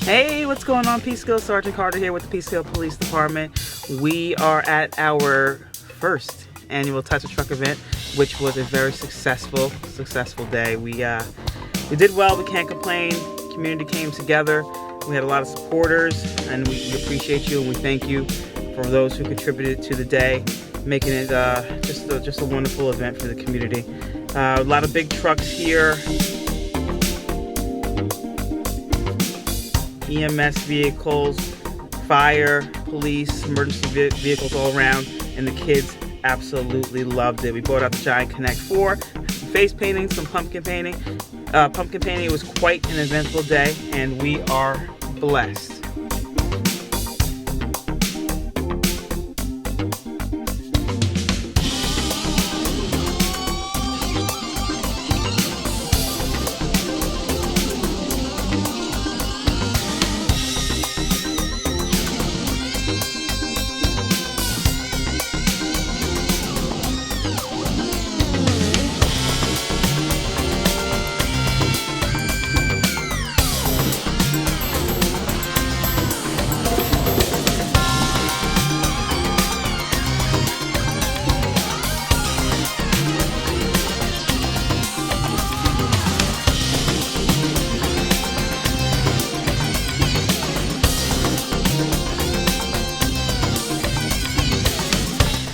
Hey, what's going on, Peekskill? Sergeant Carter here with the Peekskill Police Department. We are at our first annual Touch a Truck event, which was a very successful day. We did well. We can't complain. Community came together. We had a lot of supporters, and we appreciate you and we thank you for those who contributed to the day, making it just a wonderful event for the community. A lot of big trucks here. EMS vehicles, fire, police, emergency vehicles all around, and the kids absolutely loved it. We brought out the giant Connect 4, some face painting, some pumpkin painting. It was quite an eventful day, and we are blessed.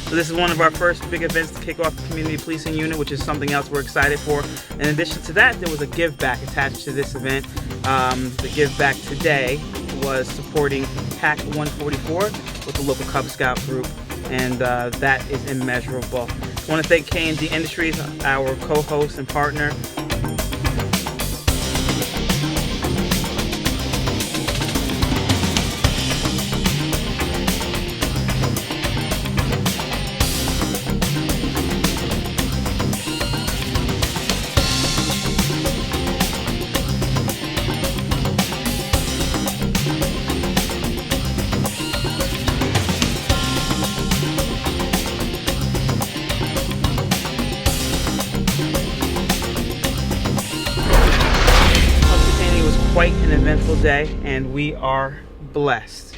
So this is one of our first big events to kick off the community policing unit, which is something else we're excited for. In addition to that, there was a give back attached to this event. The give back today was supporting PAC 144 with the local Cub Scout group, and that is immeasurable. I want to thank K&D Industries, our co-host and partner. Quite an eventful day, and we are blessed.